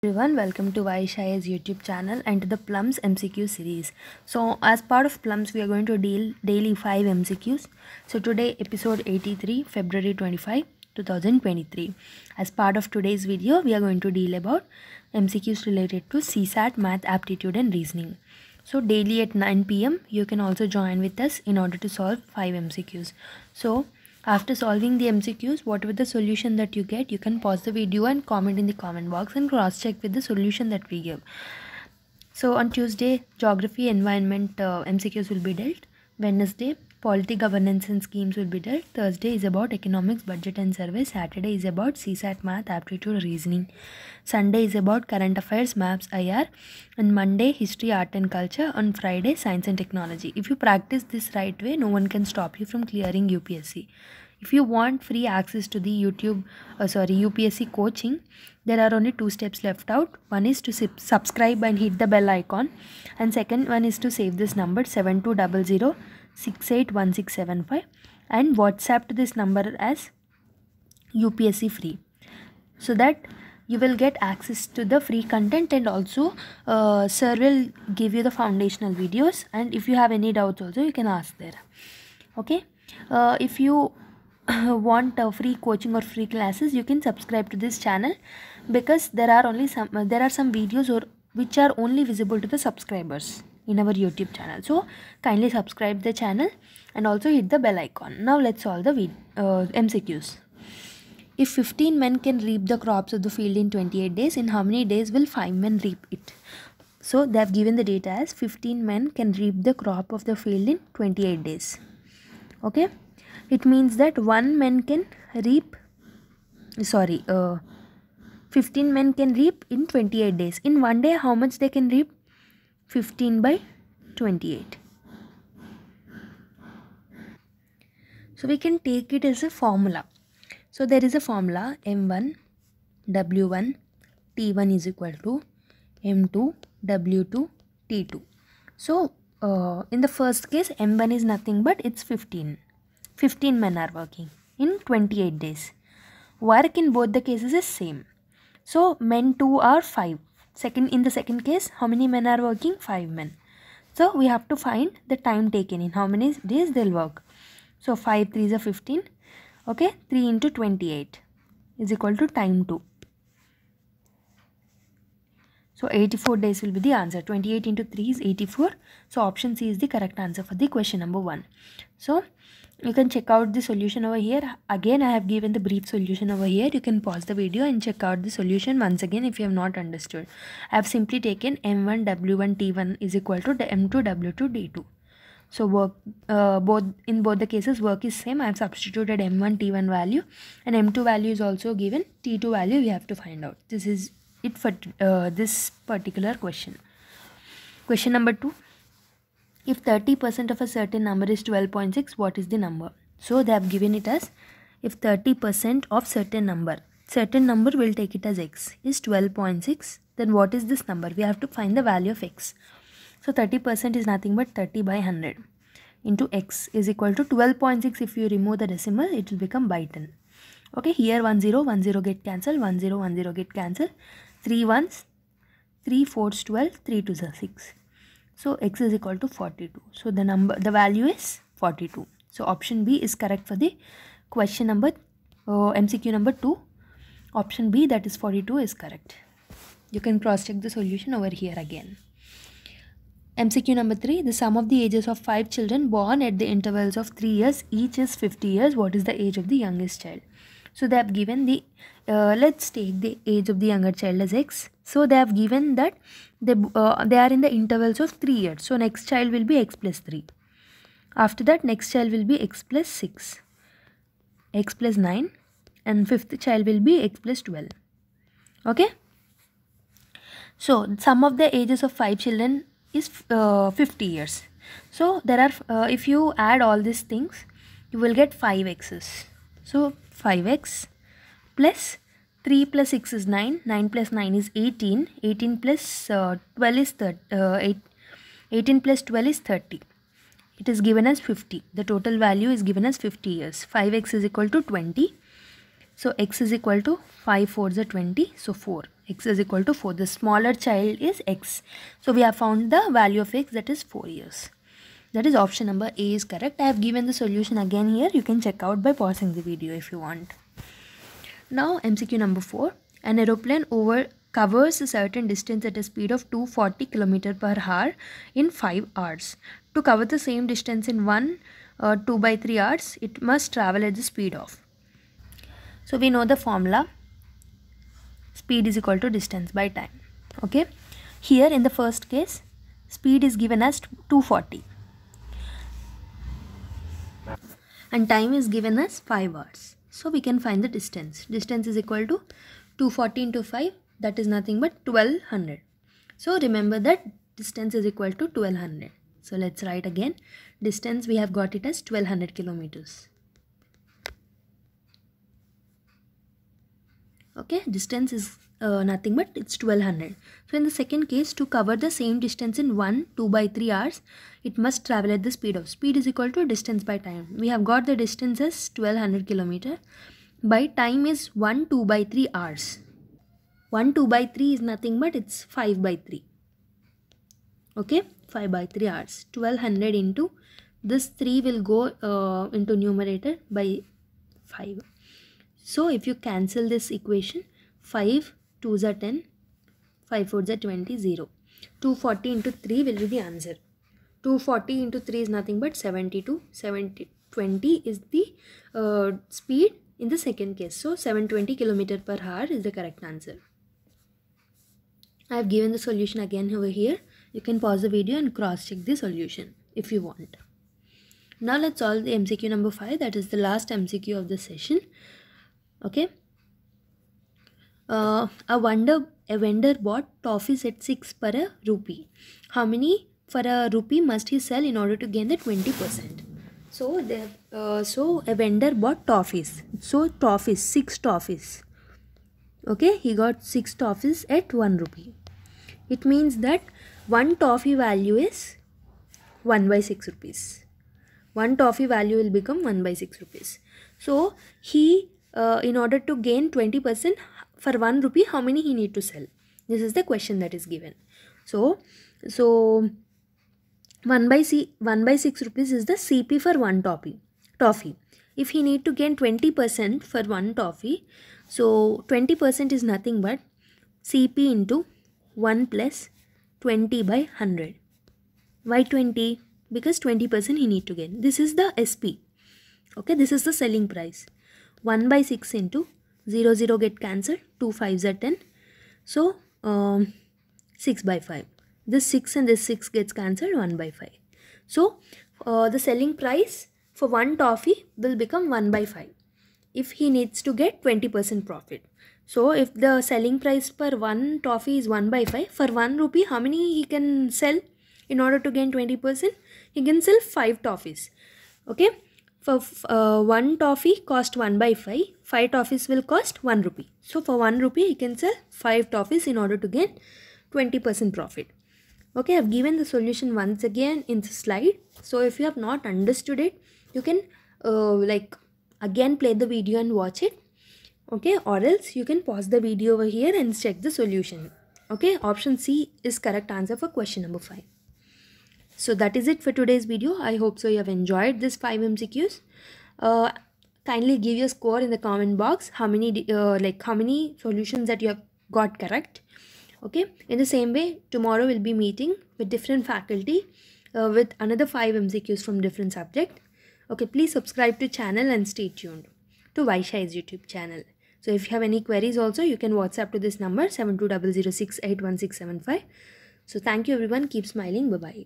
Everyone, welcome to Vysh IAS YouTube channel and to the Plums MCQ series. So as part of Plums, we are going to deal daily 5 MCQs. So today episode 83, February 25, 2023. As part of today's video, we are going to deal about MCQs related to CSAT, Math, Aptitude and Reasoning. So daily at 9 PM, you can also join with us in order to solve 5 MCQs. So after solving the MCQs, whatever the solution that you get, you can pause the video and comment in the comment box and cross-check with the solution that we give. So on Tuesday, Geography, Environment MCQs will be dealt. Wednesday, Polity, Governance and Schemes will be dealt. Thursday is about Economics, Budget and Survey. Saturday is about CSAT, Math, Aptitude, Reasoning. Sunday is about Current Affairs, Maps, IR. And Monday, History, Art and Culture. On Friday, Science and Technology. If you practice this right way, no one can stop you from clearing UPSC. If you want free access to the UPSC coaching, there are only 2 steps left out. One is to subscribe and hit the bell icon, and second one is to save this number 7200681675 and WhatsApp to this number as UPSC free, so that you will get access to the free content, and also sir will give you the foundational videos, and if you have any doubts also you can ask there. Okay, if you want free coaching or free classes, you can subscribe to this channel, because there are some videos which are only visible to the subscribers in our YouTube channel. So kindly subscribe the channel and also hit the bell icon. Now let's solve the MCQs. If 15 men can reap the crops of the field in 28 days, in how many days will 5 men reap it? So they have given the data as 15 men can reap the crop of the field in 28 days. Okay, it means that 15 men can reap in 28 days. In one day, how much they can reap? 15 by 28. So we can take it as a formula. So there is a formula: M1 W1 T1 is equal to M2 W2 T2. So in the first case, M1 is nothing but it's 15. 15 men are working in 28 days. Work in both the cases is same. So men 2 are 5. In the second case, how many men are working? 5 men. So we have to find the time taken, in how many days they'll work. So 5 3s are 15. Okay, 3 into 28 is equal to time 2. So 84 days will be the answer. 28 into 3 is 84. So option C is the correct answer for the question number 1. So you can check out the solution over here. Again, I have given the brief solution over here. You can pause the video and check out the solution once again if you have not understood. I have simply taken M1 W1 T1 is equal to M2 W2 D2. So work in both the cases, work is same. I have substituted M1 T1 value, and M2 value is also given. T2 value we have to find out. This is it for this particular question. Question number 2. If 30% of a certain number is 12.6, what is the number? So they have given it as, if 30% of certain number will take it as x, is 12.6, then what is this number? We have to find the value of x. So 30% is nothing but 30 by 100 into x is equal to 12.6. If you remove the decimal, it will become by 10. Okay, here 10 get cancelled, 10 get cancelled, 3 1s, 3 4s 12, 3 2s are 6. So x is equal to 42. So the value is 42. So option B is correct for the question number MCQ number 2. Option B, that is 42, is correct. You can cross check the solution over here again. MCQ number 3. The sum of the ages of 5 children born at the intervals of 3 years each is 50 years. What is the age of the youngest child? So they have given the let's take the age of the younger child as x. So they have given that they are in the intervals of 3 years. So next child will be x plus 3. After that, next child will be x plus 6, x plus 9, and fifth child will be x plus 12. Okay. So sum of the ages of 5 children is 50 years. So there are if you add all these things, you will get 5x's. So 5x plus 3 plus 6 is 9, 9 plus 9 is 18, 18 plus 12 is 18 plus 12 is 30. It is given as 50. The total value is given as 50 years. 5x is equal to 20. So x is equal to 5 4s are 20. So 4. x is equal to 4. The smaller child is x. So we have found the value of x, that is 4 years. That is option number A is correct. I have given the solution again here. You can check out by pausing the video if you want. Now MCQ number 4. An aeroplane covers a certain distance at a speed of 240 km per hour in 5 hours. To cover the same distance in 2 by 3 hours, it must travel at the speed of. So we know the formula. Speed is equal to distance by time. Okay. Here in the first case, speed is given as 240. And time is given as 5 hours. So we can find the distance. Distance is equal to 240 into 5. That is nothing but 1200. So remember that distance is equal to 1200. So let's write again. Distance, we have got it as 1200 kilometers. Okay, distance is nothing but it's 1200. So in the second case, to cover the same distance in 2 by 3 hours, it must travel at the speed of. Speed is equal to distance by time. We have got the distance as 1200 kilometer. By time is 2 by 3 hours. 2 by 3 is nothing but it's 5 by 3. Okay, 5 by 3 hours. 1200 into this 3 will go into numerator by 5. So if you cancel this equation, 5 2s are 10, 5 4s are 20, 0. 240 into 3 will be the answer. 240 into 3 is nothing but 72. 20 is the speed in the second case. So 720 km per hour is the correct answer. I have given the solution again over here. You can pause the video and cross check the solution if you want. Now let's solve the MCQ number 5. That is the last MCQ of the session. Okay. A vendor bought toffees at 6 per a rupee. How many for a rupee must he sell in order to gain the 20%? So a vendor bought toffees. So toffees, 6 toffees. Okay, he got 6 toffees at 1 rupee. It means that one toffee value is 1 by 6 rupees. One toffee value will become 1 by 6 rupees. So he in order to gain 20% for 1 rupee, how many he need to sell? This is the question that is given. So 1 by 6 rupees is the CP for 1 toffee. If he need to gain 20% for 1 toffee, so 20% is nothing but CP into 1 plus 20 by 100. Why 20? Because 20% he need to gain. This is the SP. Okay, this is the selling price. 1 by 6 into 0 0 get cancelled. 2 5s are 10. So 6 by 5. This 6 and this 6 gets cancelled. 1 by 5. So the selling price for 1 toffee will become 1 by 5 if he needs to get 20% profit. So if the selling price per 1 toffee is 1 by 5, for 1 rupee how many he can sell in order to gain 20%? He can sell 5 toffees. Okay. For 1 toffee cost 1 by 5. 5 toffees will cost 1 rupee. So for 1 rupee he can sell 5 toffees in order to gain 20% profit. Okay, I have given the solution once again in the slide. So if you have not understood it, you can again play the video and watch it. Okay, or else you can pause the video over here and check the solution. Okay, option C is correct answer for question number 5. So that is it for today's video. I hope so you have enjoyed this 5 MCQs. Kindly give your score in the comment box. How many solutions that you have got correct. Okay, in the same way, tomorrow we'll be meeting with different faculty with another 5 MCQs from different subject. Okay, please subscribe to channel and stay tuned to Vysh IAS YouTube channel. So if you have any queries also, you can WhatsApp to this number 7200681675. So thank you everyone. Keep smiling. Bye-bye.